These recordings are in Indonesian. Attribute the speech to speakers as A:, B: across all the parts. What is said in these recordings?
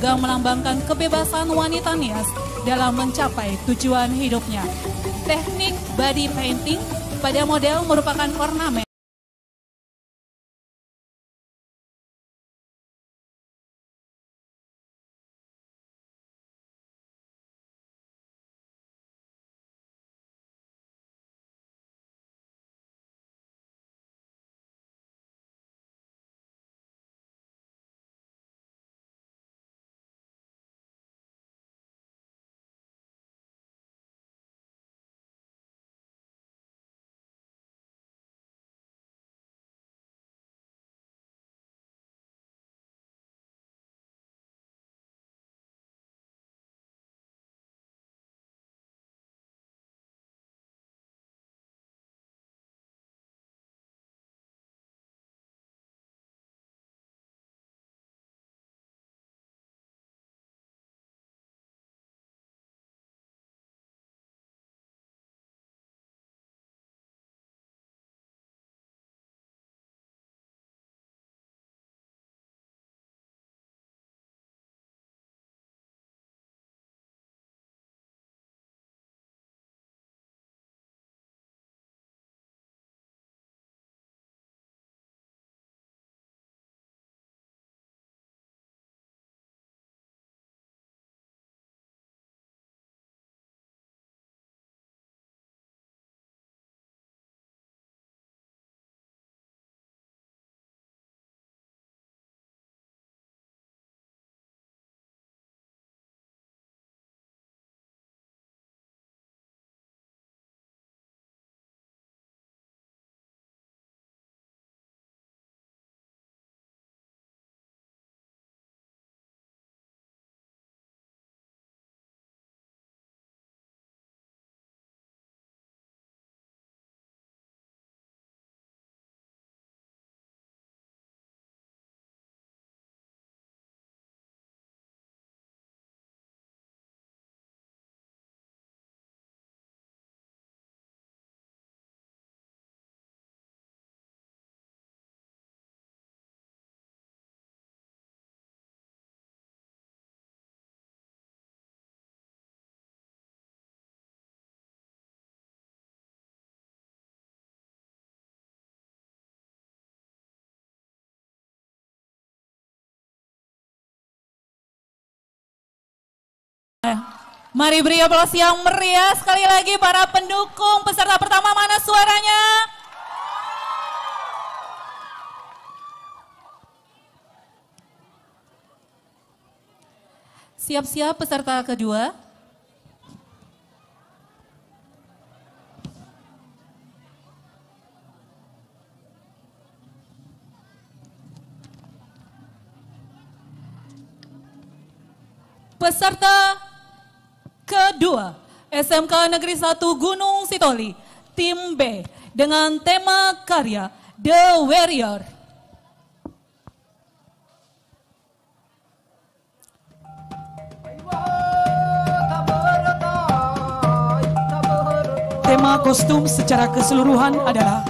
A: juga melambangkan kebebasan wanita Nias dalam mencapai tujuan hidupnya. Teknik body painting pada model merupakan ornamen.
B: Mari beri aplaus yang meriah sekali lagi para pendukung peserta pertama, mana suaranya?
A: Siap-siap peserta kedua. Peserta kedua, SMK Negeri 1 Gunung Sitoli, tim B dengan tema karya The Warrior. Tema kostum secara keseluruhan adalah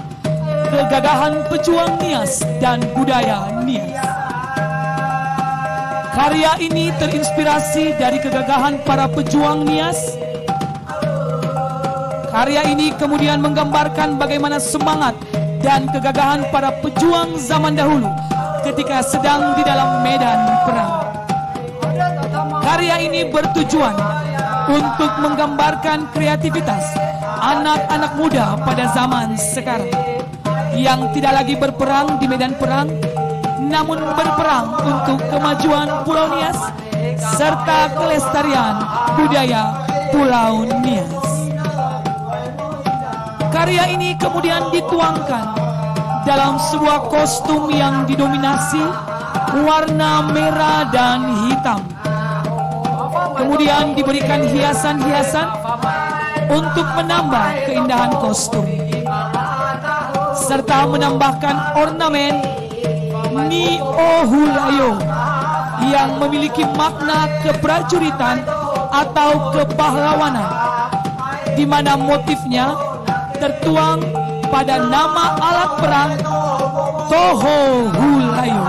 A: kegagahan pejuang Nias dan budaya Nias. Karya ini terinspirasi dari kegagahan para pejuang Nias. Karya ini kemudian menggambarkan bagaimana semangat dan kegagahan para pejuang zaman dahulu ketika sedang di dalam medan perang. Karya ini bertujuan untuk menggambarkan kreativitas anak-anak muda pada zaman sekarang yang tidak lagi berperang di medan perang, namun berperang untuk kemajuan Pulau Nias serta kelestarian budaya Pulau Nias. Karya ini kemudian dituangkan dalam sebuah kostum yang didominasi warna merah dan hitam. Kemudian diberikan hiasan-hiasan untuk menambah keindahan kostum serta menambahkan ornamen Ni Ohulayo yang memiliki makna keprajuritan atau kepahlawanan, di mana motifnya tertuang pada nama alat perang Toho Hulayo.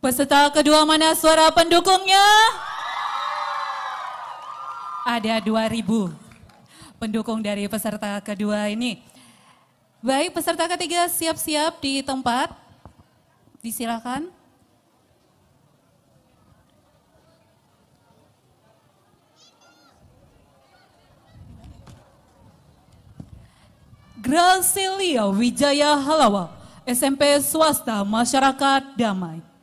B: Peserta kedua mana suara pendukungnya? Ada 2.000 pendukung dari peserta kedua ini. Baik, peserta ketiga siap-siap di tempat. Disilakan. Gracilia Wijaya Halawa, SMP Swasta Masyarakat Damai.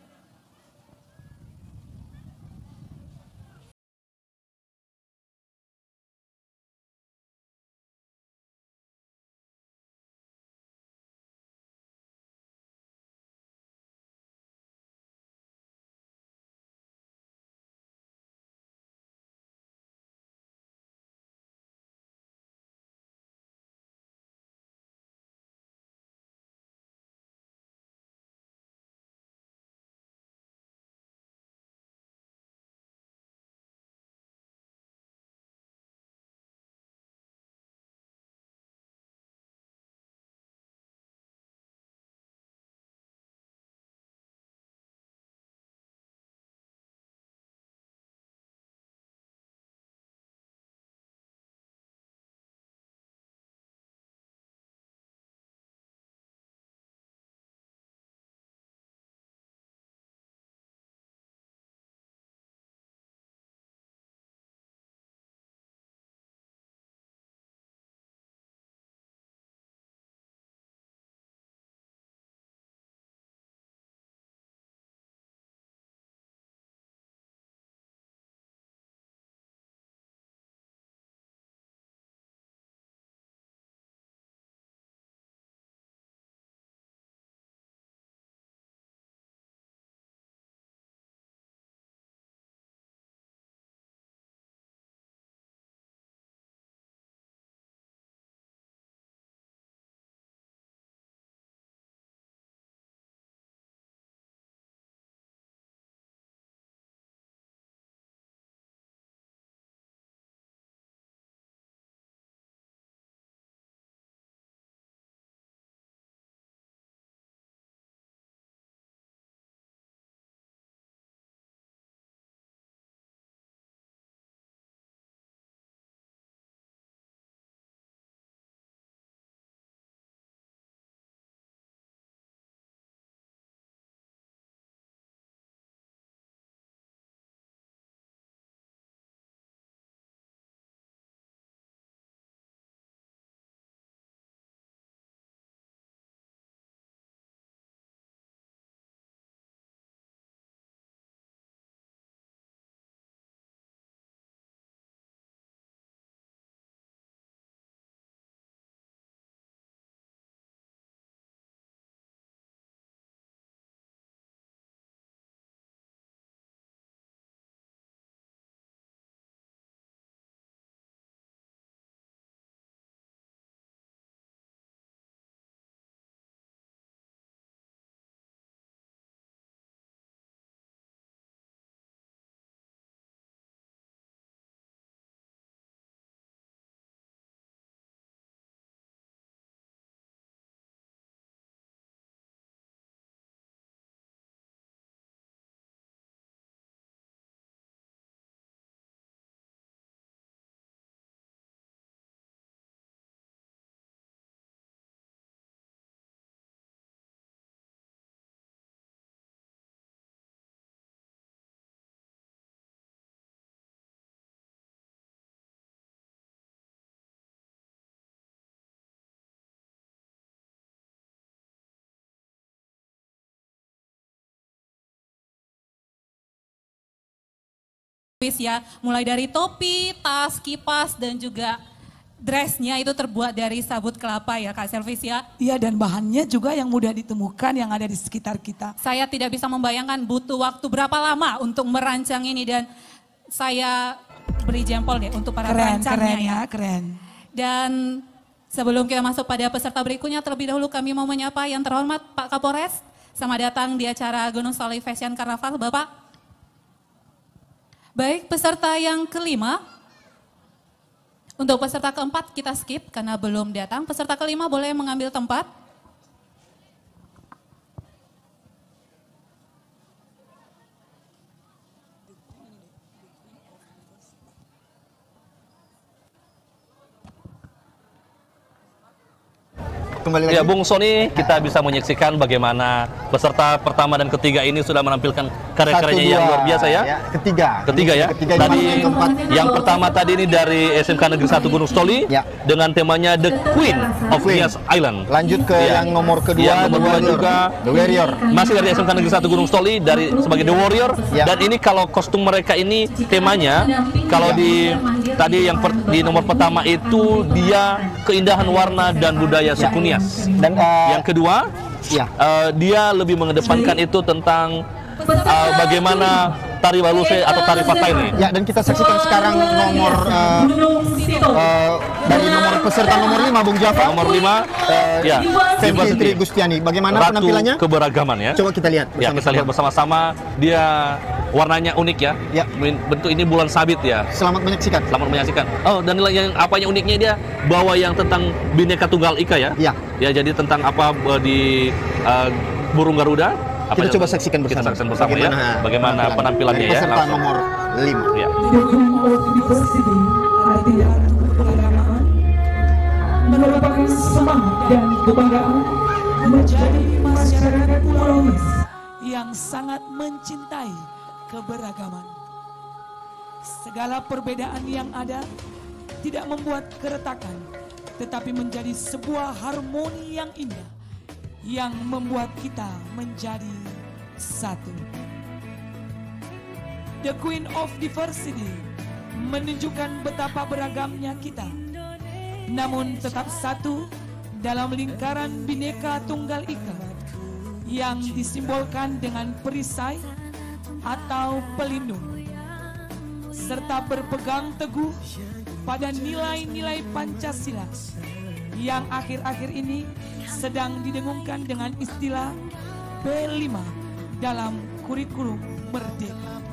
B: Ya, mulai dari topi, tas, kipas, dan juga dressnya itu terbuat dari sabut kelapa ya Kak Selvis ya.
A: Iya, dan bahannya juga yang mudah ditemukan yang ada di sekitar kita.
B: Saya tidak bisa membayangkan butuh waktu berapa lama untuk merancang ini, dan saya beri jempol deh untuk para perancangnya ya.
A: Keren.
B: Dan sebelum kita masuk pada peserta berikutnya, terlebih dahulu kami mau menyapa yang terhormat Pak Kapolres. Selamat datang di acara Gunung Sali Fashion Carnaval Bapak. Baik, peserta yang kelima. Untuk peserta keempat kita skip karena belum datang. Peserta kelima boleh mengambil tempat.
C: kembali lagi.
D: Ya, Bung Sony, kita bisa menyaksikan bagaimana peserta pertama dan ketiga ini sudah menampilkan karya-karyanya yang luar biasa ya. Ketiga ya. Tadi yang pertama tadi ini dari SMK Negeri 1 Gunung Stoli dengan temanya The Queen of Nias Island.
C: Lanjut ke yang nomor kedua,
D: ya, nomor juga
C: The Warrior.
D: Masih dari SMK Negeri 1 Gunung Stoli sebagai The Warrior. Dan ini kalau kostum mereka ini temanya kalau di tadi yang di nomor pertama itu dia keindahan warna dan budaya suku Nias. Dan yang kedua dia lebih mengedepankan itu tentang bagaimana tari baluse atau tari Fatay ini.
C: Ya, dan kita saksikan sekarang nomor dari nomor peserta nomor 5 Bung Java.
D: Nomor 5 ya,
C: Fitri Gustiani. Bagaimana
D: Ratu
C: penampilannya?
D: Keberagaman ya.
C: Coba kita lihat
D: bersama-sama. Ya, kita lihat bersama-sama. Dia warnanya unik ya. Bentuk ini bulan sabit ya.
C: Selamat menyaksikan.
D: Selamat menyaksikan. Oh, dan yang apanya uniknya dia bawa yang tentang Bhinneka Tunggal Ika ya. Ya, jadi tentang apa di burung Garuda.
C: Kita coba saksikan bersama.
D: Kita saksikan bersama bagaimana penampilannya ya.
C: Peserta nomor 5.
D: Ya.
A: Merupakan semangat dan kebanggaan menjadi masyarakat Pulau Nias yang sangat mencintai keberagaman. Segala perbedaan yang ada tidak membuat keretakan, tetapi menjadi sebuah harmoni yang indah yang membuat kita menjadi satu. The Queen of Diversity menunjukkan betapa beragamnya kita, namun tetap satu dalam lingkaran Bhinneka Tunggal Ika yang disimbolkan dengan perisai atau pelindung, serta berpegang teguh pada nilai-nilai Pancasila yang akhir-akhir ini sedang didengungkan dengan istilah B5 dalam kurikulum Merdeka.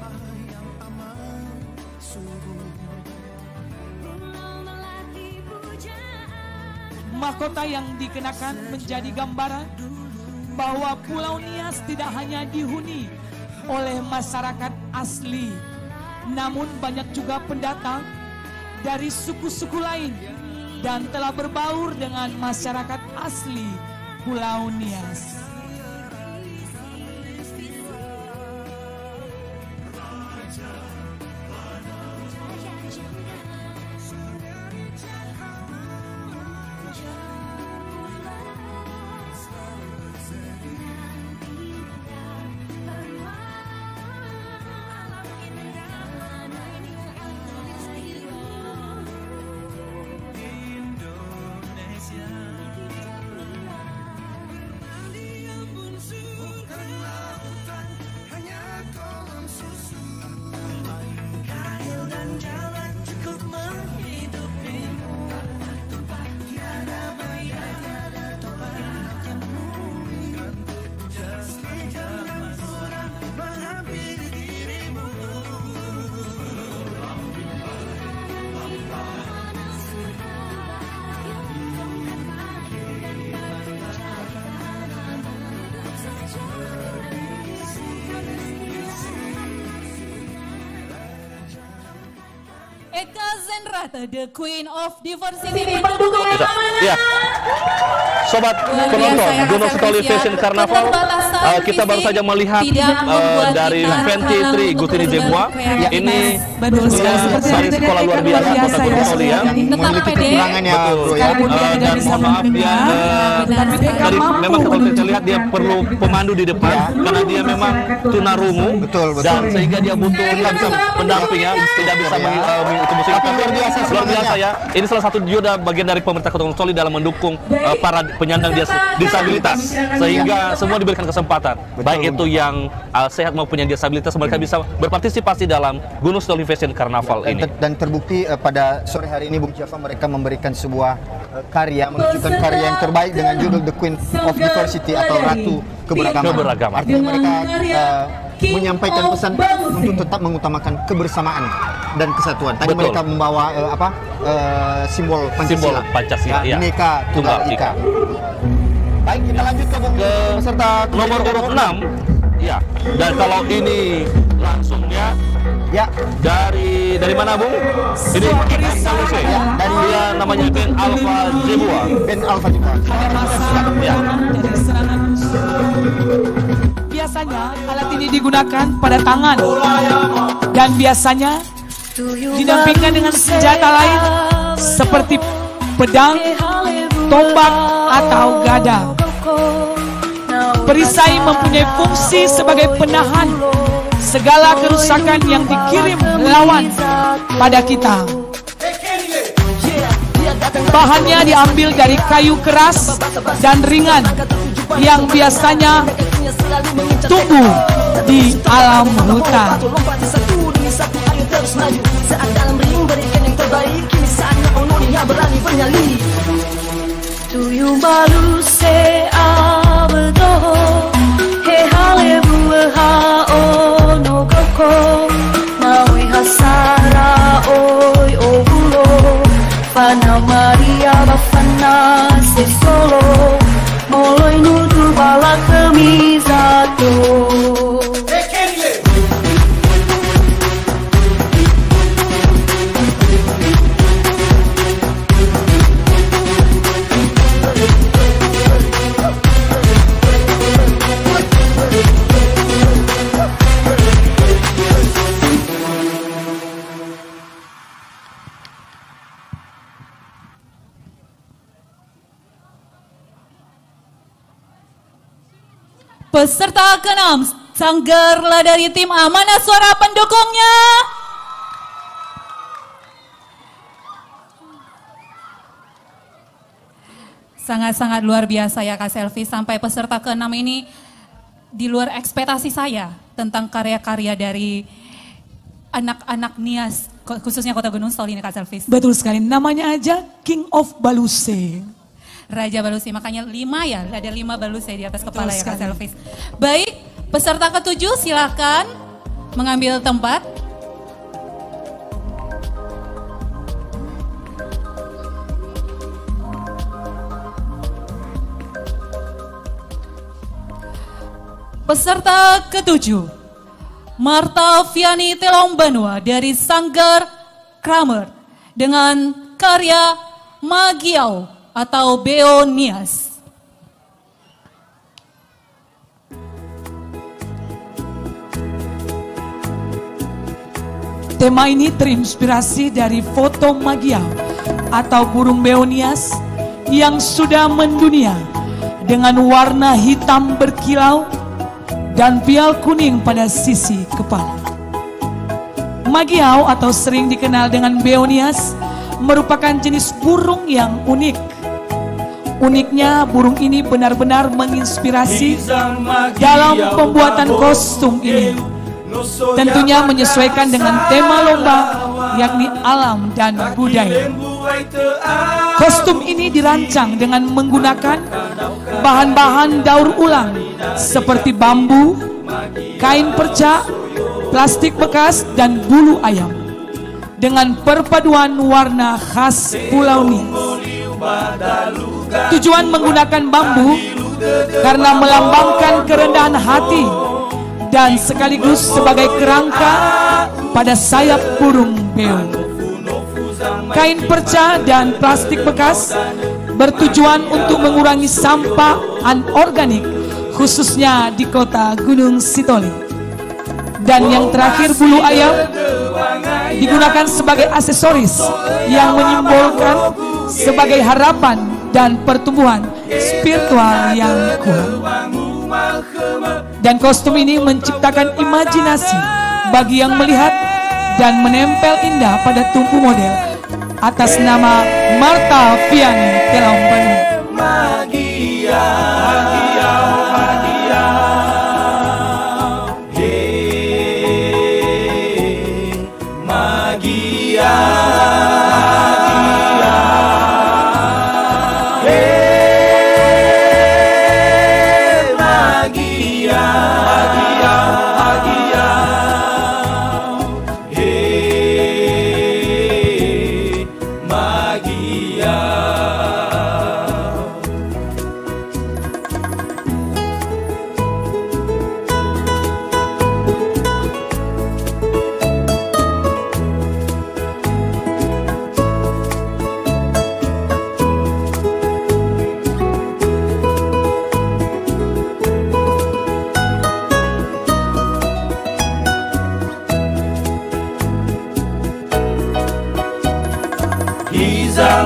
A: Mahkota yang dikenakan menjadi gambaran bahwa Pulau Nias tidak hanya dihuni oleh masyarakat asli, namun banyak juga pendatang dari suku-suku lain dan telah berbaur dengan masyarakat asli Pulau Nias.
B: Eka Zenrata, the Queen of Diversity.
D: Ya, sobat penonton Gunung Stoli Fashion Carnaval, kita baru saja melihat dari Fitri Gustiani Jemua. Ini dari sekolah luar biasa Kota Gunung Stoli ya.
C: Memiliki kekurangan ya, bro ya.
D: Dan mohon maaf ya, tadi memang kalau kita lihat dia perlu pemandu di depan karena dia memang tunarungu.
C: Betul.
D: Dan sehingga dia butuh pendamping ya, tidak bisa mengikuti musik. Luar biasa ya. Ini salah satu juga bagian dari pemerintah Kota Gunung Stoli dalam mendukung para penyandang disabilitas, sehingga semua diberikan kesempatan. Baik itu yang sehat maupun yang disabilitas, mereka bisa berpartisipasi dalam Gunung Stoli Fashion Carnaval ini.
C: Dan terbukti pada sore hari ini Bung Java mereka memberikan sebuah karya, menunjukkan karya yang terbaik dengan judul The Queen of Diversity atau Ratu Keberagaman. Artinya mereka menyampaikan pesan untuk tetap mengutamakan kebersamaan dan kesatuan. Tadi mereka membawa simbol Pancasila, Bhinneka Tunggal Ika. Baik, kita lanjut ke peserta
D: nomor urut 6. Ya, dan kalau ini langsung ya
C: Ya.
D: Dari mana, Bung? Ini Balusi.
C: Ya,
D: Dia namanya Ben Alpha Jebua.
C: Ben Alpha Jebua.
D: Ya.
A: Dari serangan musuh. Biasanya alat ini digunakan pada tangan dan biasanya didampingkan dengan senjata lain seperti pedang, tombak, atau gada. Perisai mempunyai fungsi sebagai penahan segala kerusakan yang dikirim lawan pada kita. Bahannya diambil dari kayu keras dan ringan yang biasanya tumbuh di alam hutan.
E: Tuyu balu se abdo he halebu ha ono koko nawi hasara oi obulo fana maria bafana se solo moloi nudu bala kemizato.
B: Peserta ke-6, Sanggarla dari tim A, mana suara pendukungnya? Sangat-sangat luar biasa ya Kak Selvi, sampai peserta ke-6 ini di luar ekspektasi saya tentang karya-karya dari anak-anak Nias, khususnya Kota Gunung Soli ini Kak Selvi.
A: Betul sekali, namanya aja King of Baluse.
B: Raja Baluse, makanya 5 ya, ada 5 baluse di atas kepala ya Kak
A: sekali.
B: Selvis. Baik, peserta ke-7 silakan mengambil tempat. Peserta ke-7, Marta Viani Telombanua dari Sanggar Kramer dengan karya Magiau atau Beonias.
A: Tema ini terinspirasi dari foto Magiau atau burung Beonias yang sudah mendunia dengan warna hitam berkilau dan pial kuning pada sisi kepala. Magiau atau sering dikenal dengan Beonias merupakan jenis burung yang unik. Uniknya burung ini benar-benar menginspirasi dalam pembuatan kostum ini. Tentunya menyesuaikan dengan tema lomba, yakni alam dan budaya. Kostum ini dirancang dengan menggunakan bahan-bahan daur ulang seperti bambu, kain perca, plastik bekas, dan bulu ayam. Dengan perpaduan warna khas Pulau Nias. Tujuan menggunakan bambu karena melambangkan kerendahan hati dan sekaligus sebagai kerangka pada sayap burung beo. Kain perca dan plastik bekas bertujuan untuk mengurangi sampah anorganik khususnya di Kota Gunung Sitoli. Dan yang terakhir bulu ayam digunakan sebagai aksesoris yang menyimbolkan sebagai harapan dan pertumbuhan spiritual yang kuat. Dan kostum ini menciptakan imajinasi bagi yang melihat dan menempel indah pada tumpu model atas nama Marta Viani Telombanua.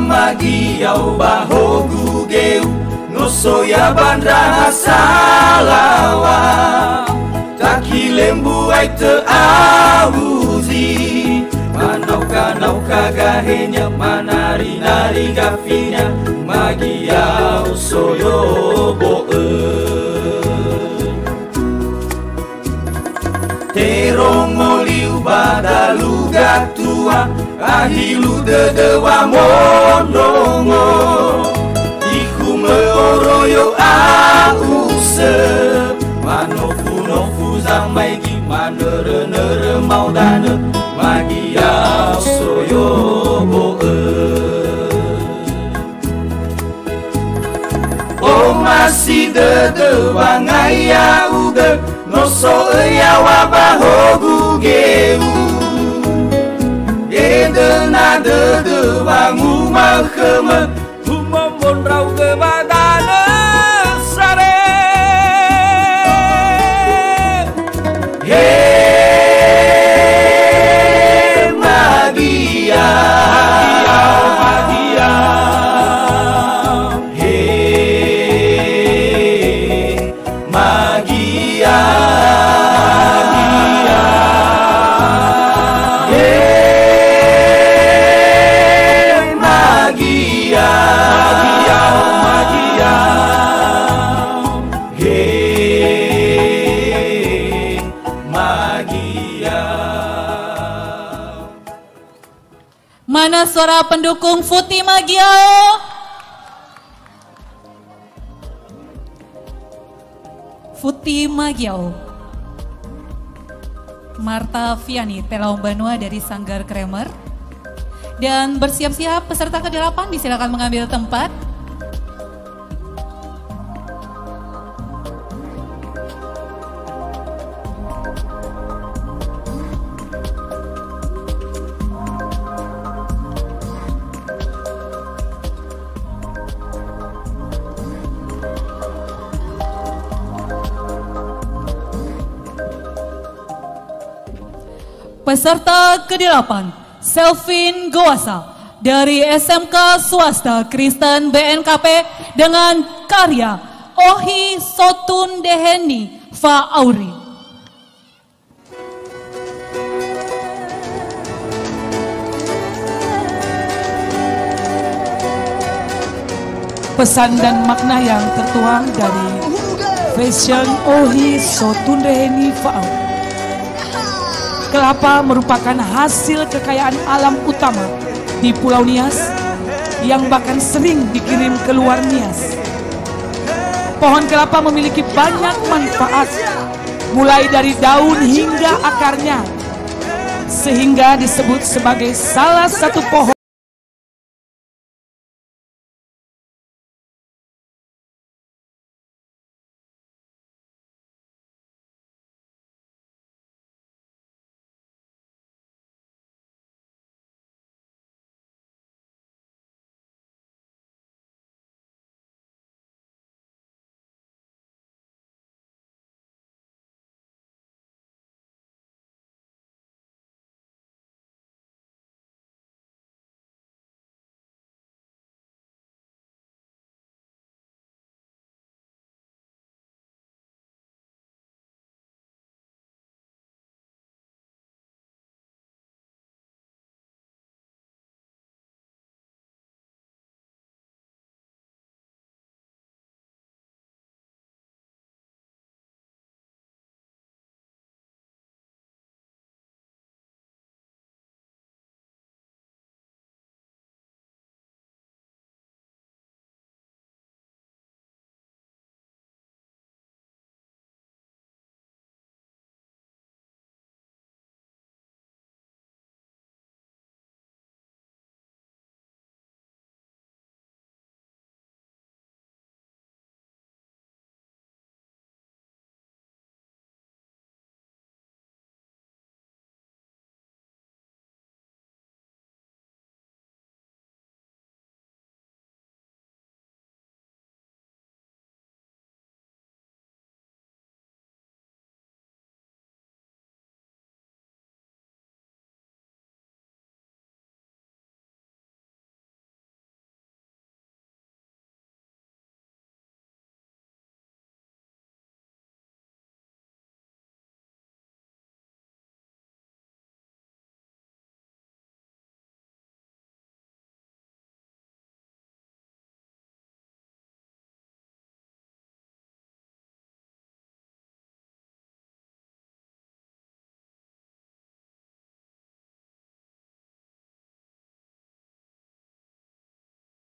F: magiau bahogu geu nosoya bandra salawa taki lembu ai te auzi Nauka gahenya manari-nari gafinya magiau soyo boe Terong moliu badalu gatua ahilu dedewa mondongo Ikum leoroyo ause Manofu zamai gimana nere mau dane Magia soyo boe O masih dede wangaya uge Noso ya wabahogu geu Ede na dede wangu makheme Humomon rau ke badane sare
B: Mana suara pendukung Futi Magiao? Futi Magiao. Marta Viani Telaung Banua dari Sanggar Kremer. Dan bersiap-siap peserta ke-8 disilakan mengambil tempat. Peserta ke-8, Selvin Goasa dari SMK Swasta Kristen BNKP dengan karya Ohi Sotun Deheni Fa Auri.
A: Pesan dan makna yang tertuang dari Fashion Ohi Sotun Deheni Fa Auri. Kelapa merupakan hasil kekayaan alam utama di Pulau Nias yang bahkan sering dikirim ke luar Nias. Pohon kelapa memiliki banyak manfaat, mulai dari daun hingga akarnya, sehingga disebut sebagai salah satu pohon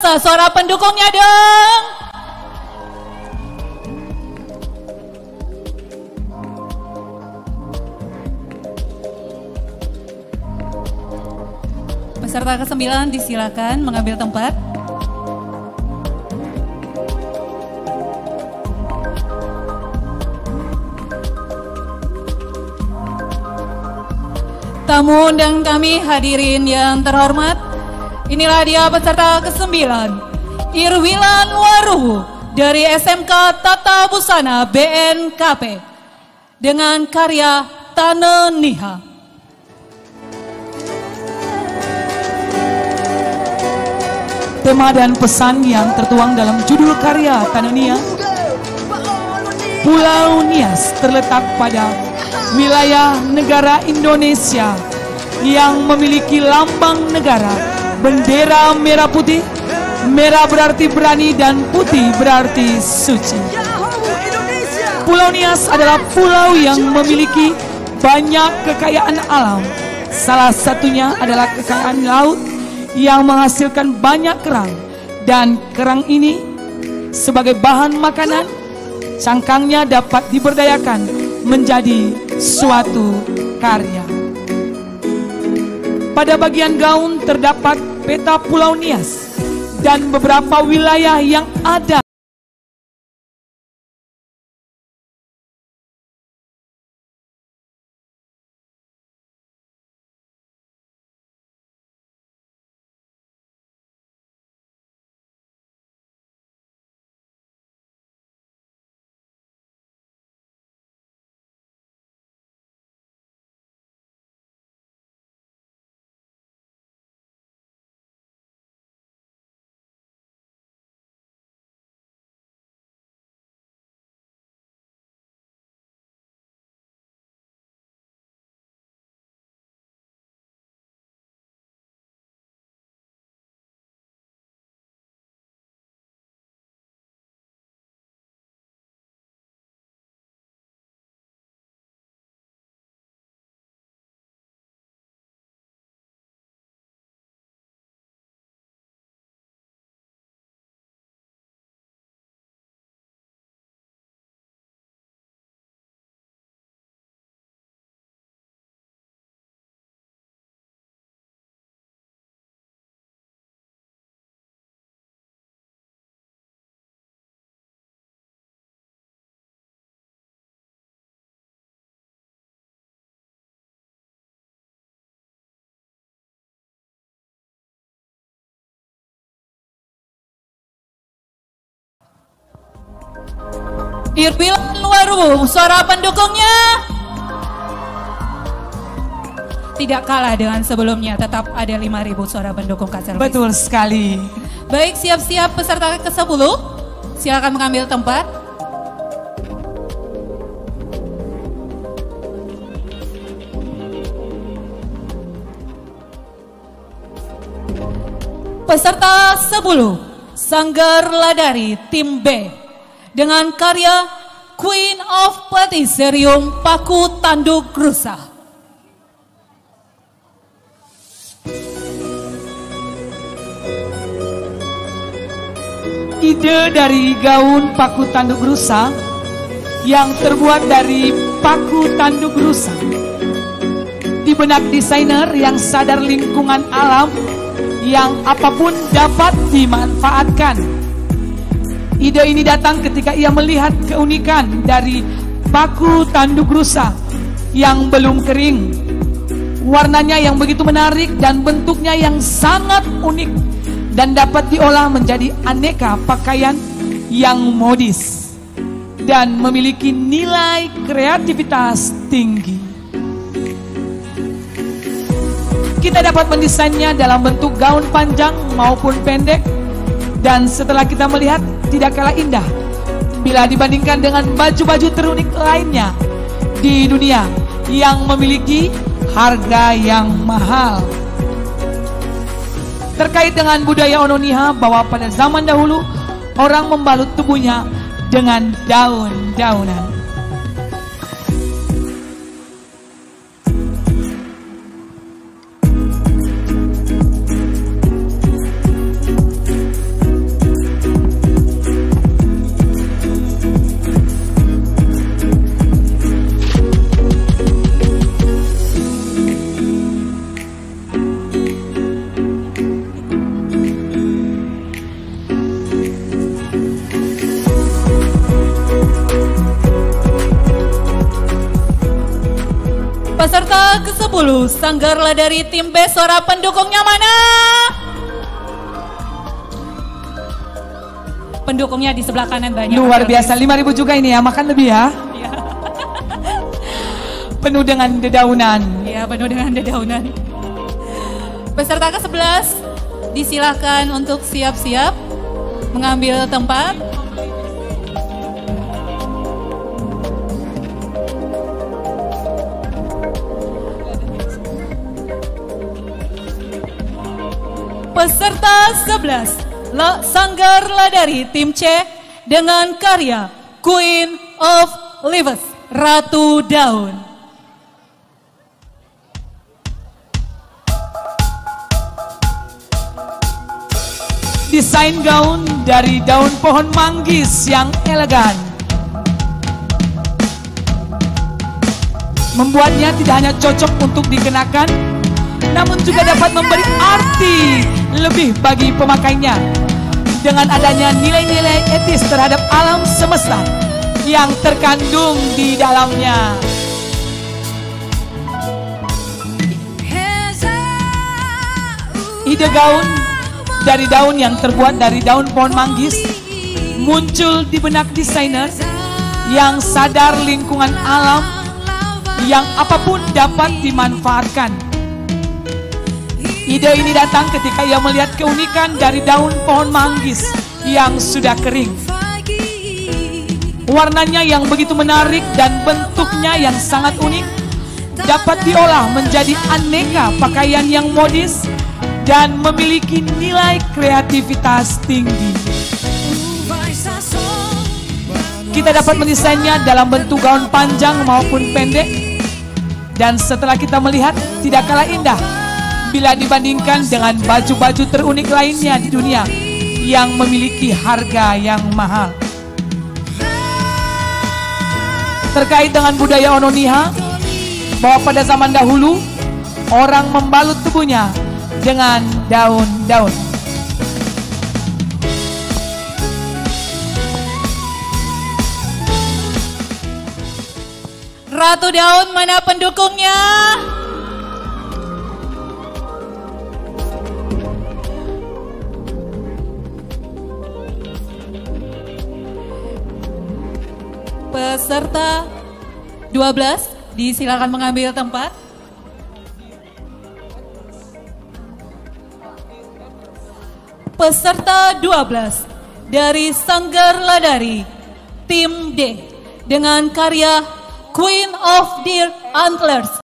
B: terasa suara pendukungnya dong. Peserta ke-9 disilakan mengambil tempat. Tamu undang kami, hadirin yang terhormat, inilah dia peserta ke-9, Irwilan Waru dari SMK Tata Busana BNKP dengan karya Tanah Niha.
A: Tema dan pesan yang tertuang dalam judul karya Tanah Niha. Pulau Nias terletak pada wilayah negara Indonesia yang memiliki lambang negara, bendera merah putih. Merah berarti berani dan putih berarti suci. Pulau Nias adalah pulau yang memiliki banyak kekayaan alam. Salah satunya adalah kekayaan laut yang menghasilkan banyak kerang, dan kerang ini sebagai bahan makanan, cangkangnya dapat diberdayakan menjadi suatu karya. Pada bagian gaun terdapat peta Pulau Nias dan beberapa wilayah yang ada.
B: Irwilan Waru, suara pendukungnya tidak kalah dengan sebelumnya, tetap ada 5.000 suara pendukung Kak Selvi.
A: Betul sekali.
B: Baik, siap-siap peserta ke-10, silakan mengambil tempat. Peserta 10, Sanggar Ladari Tim B dengan karya Queen of Patiserium Paku Tanduk Rusa.
A: Ide dari gaun paku tanduk rusa yang terbuat dari paku tanduk rusa di benak desainer yang sadar lingkungan alam yang apapun dapat dimanfaatkan. Ide ini datang ketika ia melihat keunikan dari paku tanduk rusa yang belum kering. Warnanya yang begitu menarik dan bentuknya yang sangat unik dan dapat diolah menjadi aneka pakaian yang modis dan memiliki nilai kreativitas tinggi. Kita dapat mendesainnya dalam bentuk gaun panjang maupun pendek, dan setelah kita melihat tidak kalah indah bila dibandingkan dengan baju-baju terunik lainnya di dunia yang memiliki harga yang mahal. Terkait dengan budaya Ononiha bahwa pada zaman dahulu orang membalut tubuhnya dengan daun-daunan.
B: Peserta ke-10 Sanggar Ladari Tim B, suara pendukungnya mana? Pendukungnya di sebelah kanan banyak.
A: Luar biasa, 5.000 juga ini ya, makan lebih ya.
B: Iya.
A: Penuh dengan dedaunan.
B: Iya, penuh dengan dedaunan. Peserta ke-11 disilahkan untuk siap-siap mengambil tempat. Peserta 11 Sanggar Ladari Tim C dengan karya Queen of Leaves, Ratu Daun.
A: Desain gaun dari daun pohon manggis yang elegan membuatnya tidak hanya cocok untuk dikenakan, namun juga dapat memberi arti lebih bagi pemakainya dengan adanya nilai-nilai etis terhadap alam semesta yang terkandung di dalamnya. Ide gaun dari daun yang terbuat dari daun pohon manggis muncul di benak desainer yang sadar lingkungan alam yang apapun dapat dimanfaatkan. Ide ini datang ketika ia melihat keunikan dari daun pohon manggis yang sudah kering. Warnanya yang begitu menarik dan bentuknya yang sangat unik dapat diolah menjadi aneka pakaian yang modis dan memiliki nilai kreativitas tinggi. Kita dapat mendesainnya dalam bentuk gaun panjang maupun pendek, dan setelah kita melihat tidak kalah indah bila dibandingkan dengan baju-baju terunik lainnya di dunia yang memiliki harga yang mahal. Terkait dengan budaya Ononiha, bahwa pada zaman dahulu orang membalut tubuhnya dengan daun-daun.
B: Ratu Daun mana pendukungnya? Peserta 12 disilakan mengambil tempat. Peserta 12 dari Sanggar Ladari Tim D dengan karya Queen of Deer Antlers.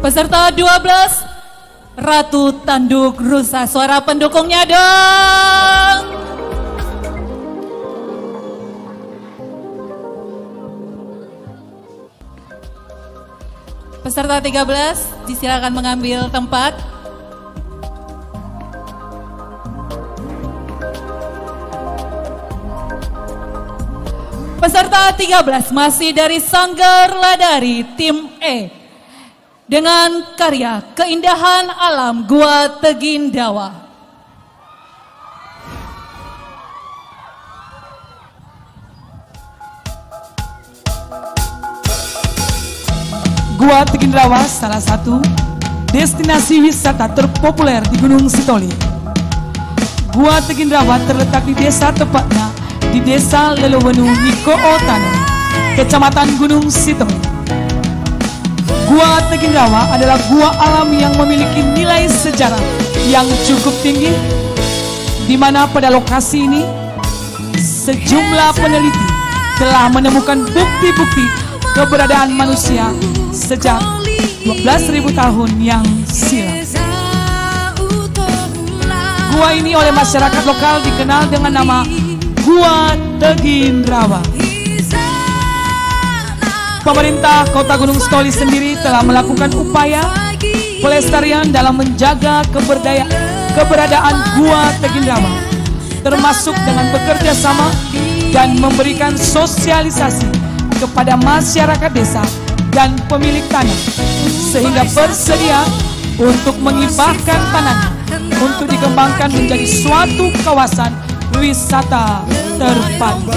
B: Peserta 12, Ratu Tanduk Rusa. Suara pendukungnya dong. Peserta 13, disilakan mengambil tempat. Peserta 13 masih dari Sanggar Ladari tim E dengan karya Keindahan Alam Gua Tegindawa.
A: Gua Tegindawa salah satu destinasi wisata terpopuler di Gunung Sitoli. Gua Tegindawa terletak di desa, tepatnya di Desa Lelowenu Niko Otano, Kecamatan Gunung Sitoli. Gua Tegindawa adalah gua alam yang memiliki nilai sejarah yang cukup tinggi, di mana pada lokasi ini sejumlah peneliti telah menemukan bukti-bukti keberadaan manusia sejak 12.000 tahun yang silam. Gua ini oleh masyarakat lokal dikenal dengan nama Gua Tegindawa. Pemerintah Kota Gunung Sitoli sendiri telah melakukan upaya pelestarian dalam menjaga keberadaan Gua Tegindawa, termasuk dengan bekerja sama dan memberikan sosialisasi kepada masyarakat desa dan pemilik tanah, sehingga bersedia untuk menghibahkan tanahnya untuk dikembangkan menjadi suatu kawasan wisata terpadu.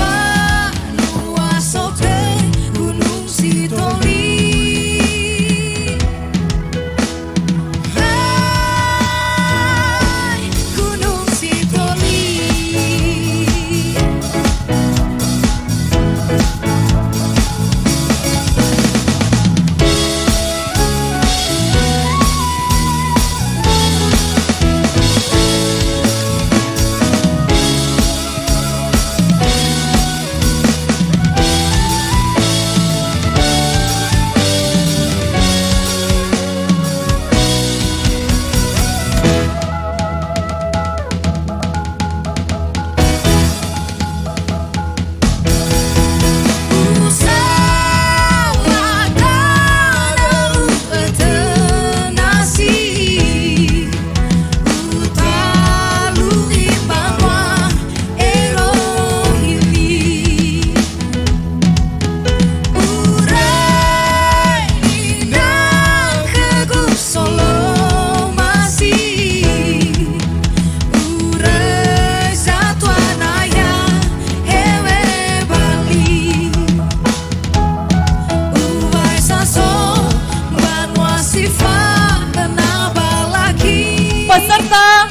B: Peserta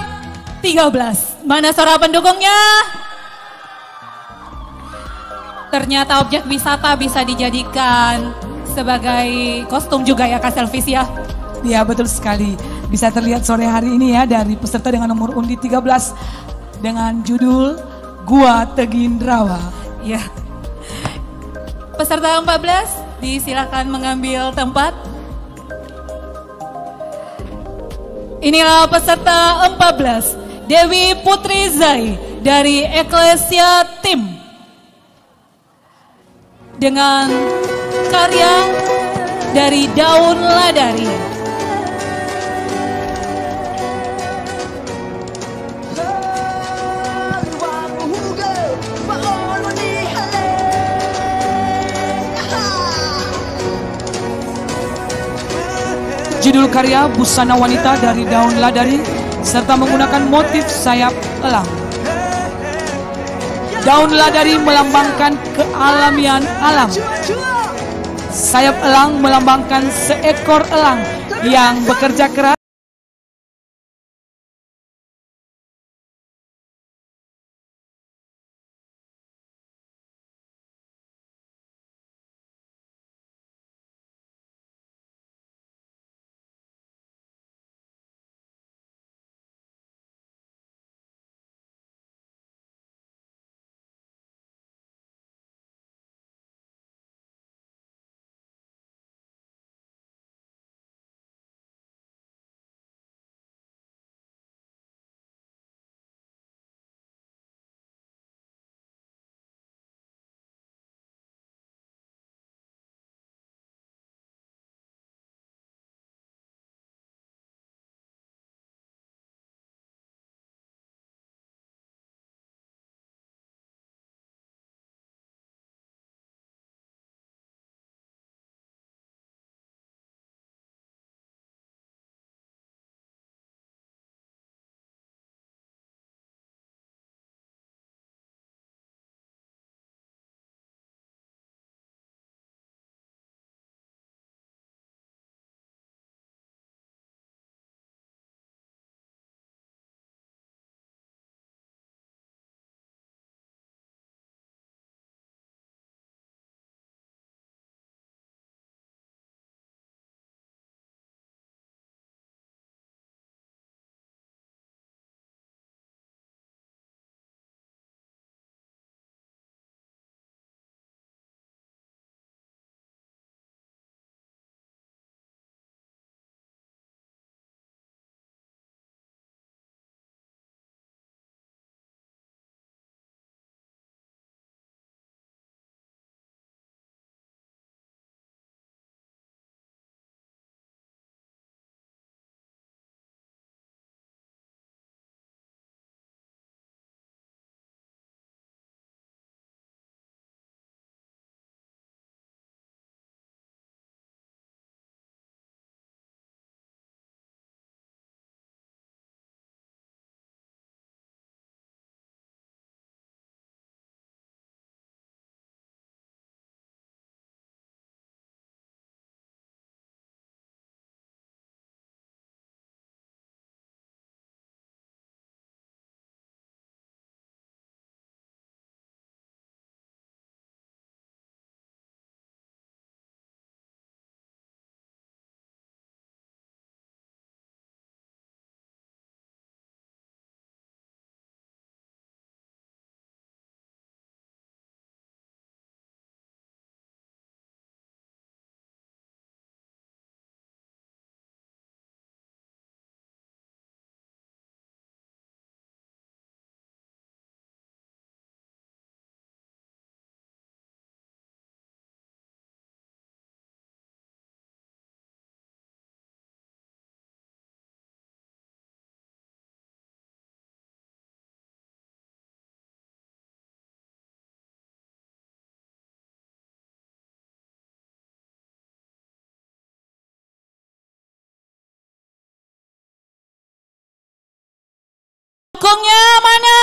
B: 13, mana suara pendukungnya? Ternyata objek wisata bisa dijadikan sebagai kostum juga ya Kak Selvis ya?
A: Ya betul sekali, bisa terlihat sore hari ini ya dari peserta dengan nomor undi 13 dengan judul Gua Tegindawa.
B: Ya. Peserta 14 disilakan mengambil tempat. Inilah peserta 14, Dewi Putri Zai dari Eklesia Tim dengan karya dari Daun Ladari.
A: Judul karya Busana Wanita dari Daun Ladari serta menggunakan motif sayap elang. Daun ladari melambangkan kealamian alam. Sayap elang melambangkan seekor elang yang bekerja keras
B: pendukungnya mana?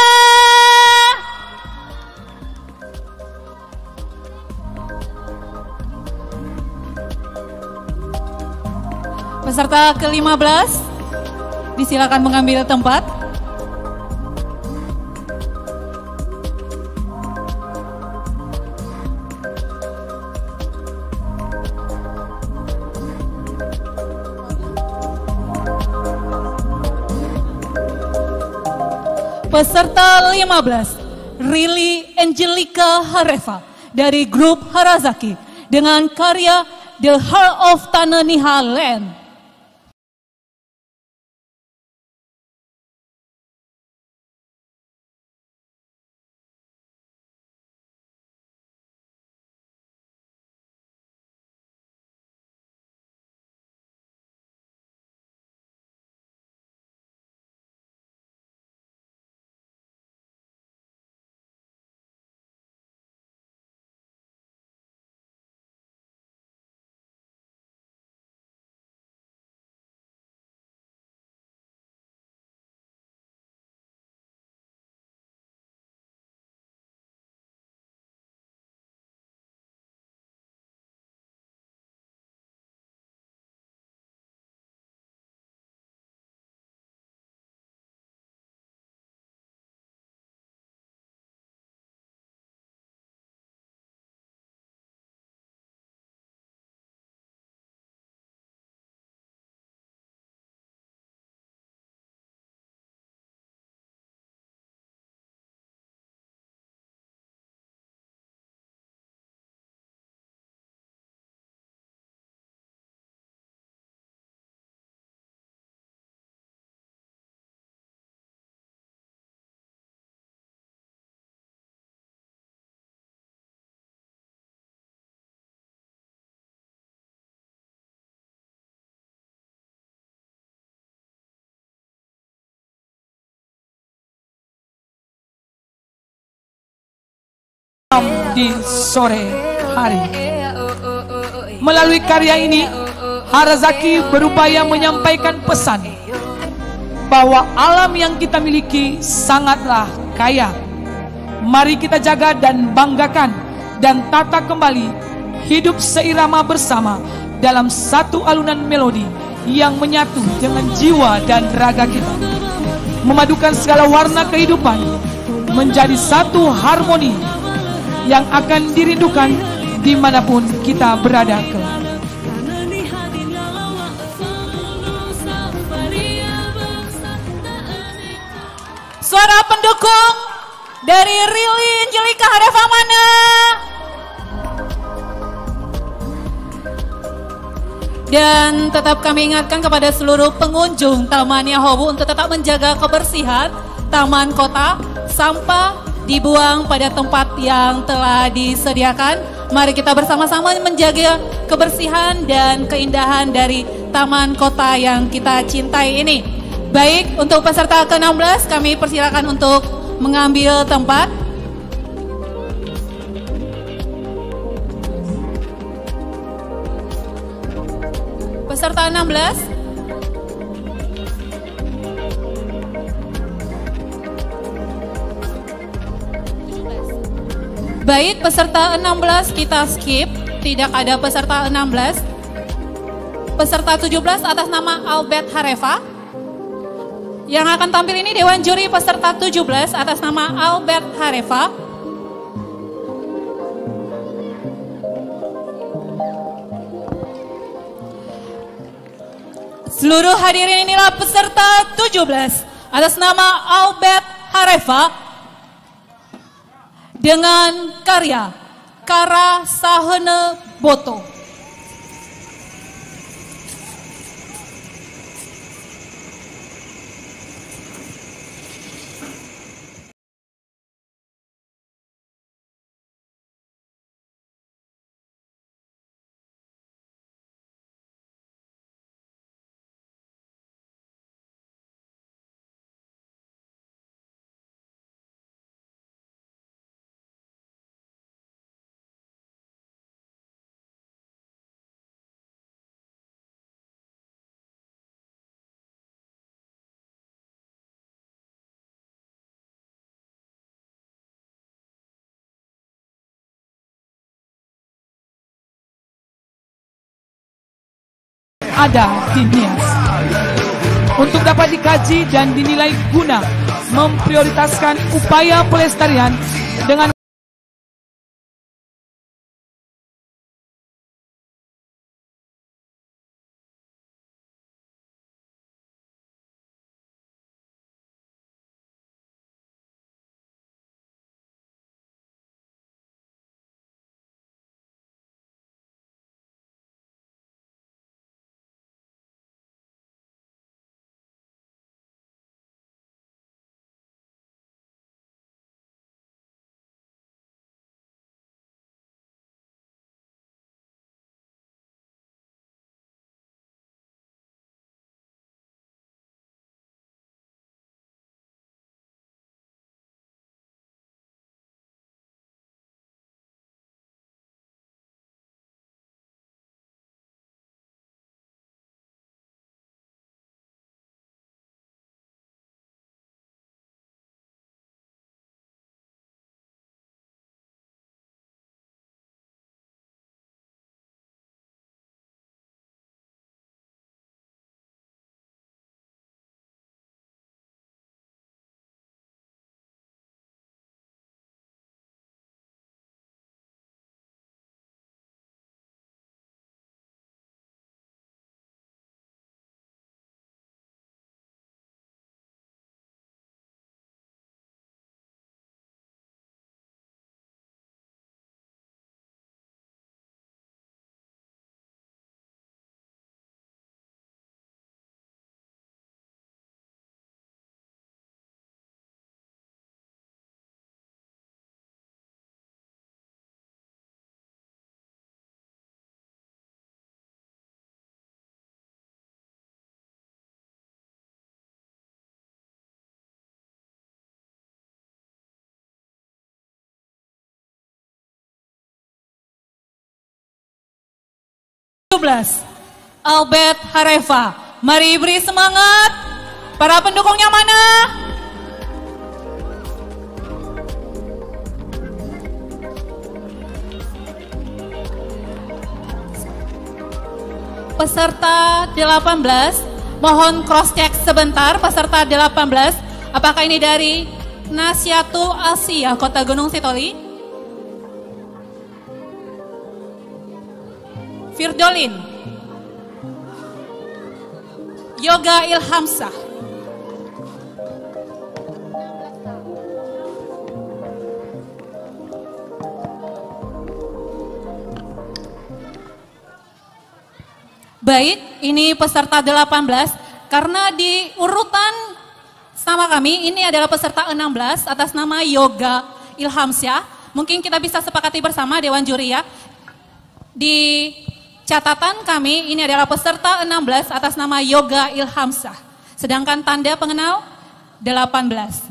B: Peserta ke-15 disilakan mengambil tempat. Peserta 15, Rili Angelica Hareva dari grup Harazaki dengan karya The Heart of Tananiha Land.
A: Di sore hari. Melalui karya ini, Harazaki berupaya menyampaikan pesan bahwa alam yang kita miliki sangatlah kaya. Mari kita jaga dan banggakan dan tata kembali hidup seirama bersama dalam satu alunan melodi yang menyatu dengan jiwa dan raga kita, memadukan segala warna kehidupan menjadi satu harmoni yang akan dirindukan dimanapun kita berada kelak.
B: Suara pendukung dari Rili Angelica Hareva mana? Dan tetap kami ingatkan kepada seluruh pengunjung Taman Yahobu untuk tetap menjaga kebersihan taman kota, sampah dibuang pada tempat yang telah disediakan. Mari kita bersama-sama menjaga kebersihan dan keindahan dari taman kota yang kita cintai ini. Baik, untuk peserta ke-16 kami persilakan untuk mengambil tempat. Peserta 16. Baik, peserta 16 kita skip, tidak ada peserta 16. Peserta 17 atas nama Albert Hareva. Yang akan tampil ini Dewan Juri peserta 17 atas nama Albert Hareva. Seluruh hadirin inilah peserta 17 atas nama Albert Hareva dengan karya Kara Sahene Boto.
A: ada di Nias. Untuk dapat dikaji dan dinilai guna memprioritaskan upaya pelestarian dengan
B: Albert Hareva. Mari beri semangat. Para pendukungnya mana? Peserta 18, mohon cross check sebentar. Peserta 18, apakah ini dari Nasyatu Asia Kota Gunung Sitoli? Firdolin, Yoga Ilhamsah, baik, ini peserta 18, karena di urutan sama kami, ini adalah peserta 16 atas nama Yoga Ilhamsyah. Mungkin kita bisa sepakati bersama Dewan Juri ya. Di catatan kami ini adalah peserta 16 atas nama Yoga Ilhamsyah. Sedangkan tanda pengenal 18.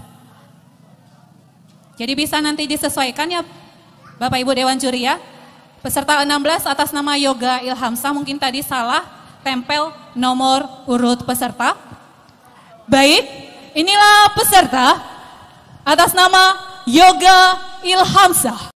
B: Jadi bisa nanti disesuaikan ya Bapak Ibu Dewan Juri ya. Peserta 16 atas nama Yoga Ilhamsyah, mungkin tadi salah tempel nomor urut peserta. Baik, inilah peserta atas nama Yoga Ilhamsyah.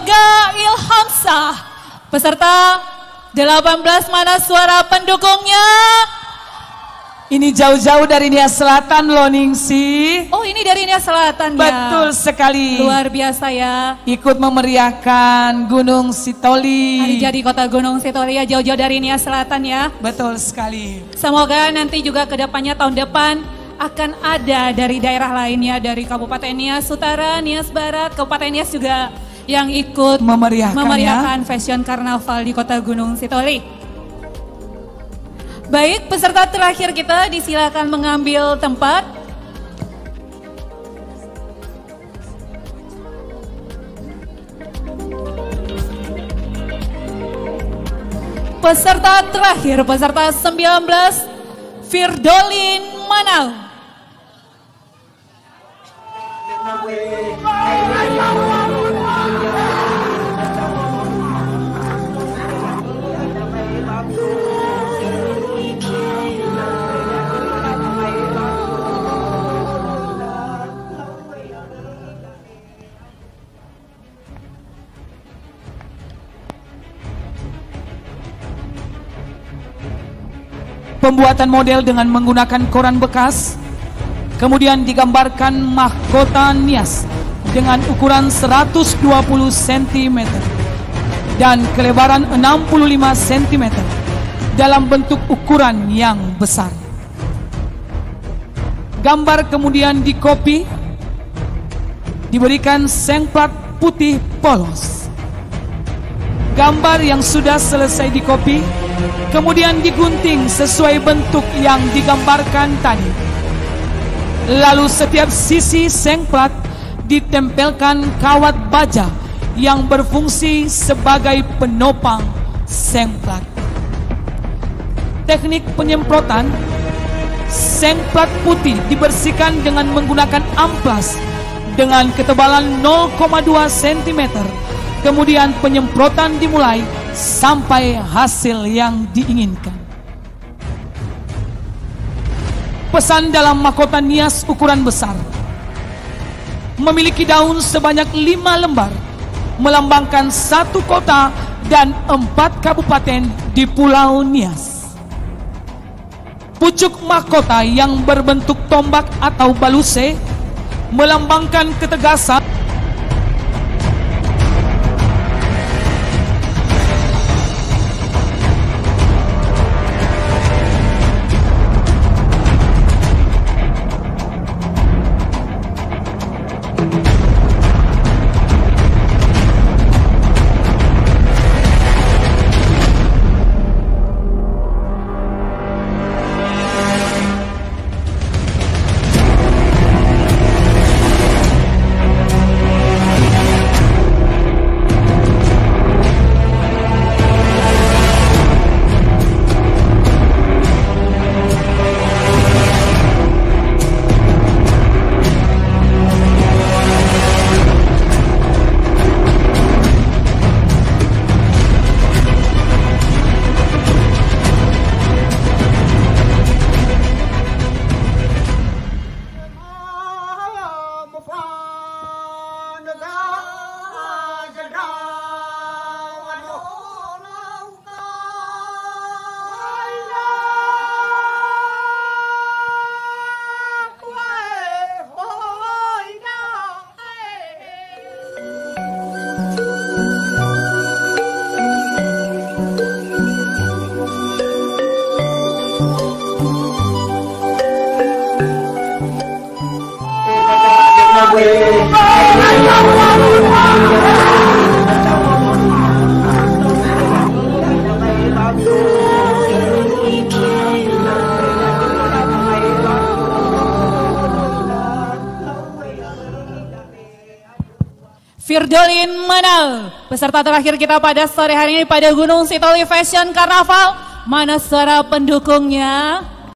B: Yoga Ilhamsah, peserta 18 mana suara pendukungnya?
A: Ini jauh-jauh dari Nia Selatan loh Ningsi.
B: Oh ini dari Nia Selatan ya?
A: Betul sekali.
B: Luar biasa ya.
A: Ikut memeriahkan Gunung Sitoli.
B: Hari jadi kota Gunung Sitoli ya, jauh-jauh dari Nia Selatan ya.
A: Betul sekali.
B: Semoga nanti juga kedepannya tahun depan akan ada dari daerah lainnya, dari Kabupaten Nias Utara, Nias Barat, Kabupaten Nias juga yang ikut memeriahkan Fashion Carnaval di kota Gunung Sitoli. Baik, peserta terakhir kita disilakan mengambil tempat. Peserta terakhir, peserta 19, Firdolin Manal.
A: Pembuatan model dengan menggunakan koran bekas, kemudian digambarkan mahkota Nias dengan ukuran 120 cm dan kelebaran 65 cm dalam bentuk ukuran yang besar. Gambar kemudian dikopi, diberikan sengplat putih polos. Gambar yang sudah selesai dikopi kemudian digunting sesuai bentuk yang digambarkan tadi. Lalu setiap sisi sengplat ditempelkan kawat baja yang berfungsi sebagai penopang sengplat. Teknik penyemprotan, sengplat putih dibersihkan dengan menggunakan amplas dengan ketebalan 0,2 cm. Kemudian penyemprotan dimulai sampai hasil yang diinginkan. Pesan dalam mahkota Nias ukuran besar. Memiliki daun sebanyak 5 lembar, melambangkan 1 kota dan 4 kabupaten di Pulau Nias. Pucuk mahkota yang berbentuk tombak atau baluse melambangkan ketegasan.
B: Firdolin Manal, peserta terakhir kita pada sore hari ini pada Gunung Sitoli Fashion Carnaval. Mana suara pendukungnya?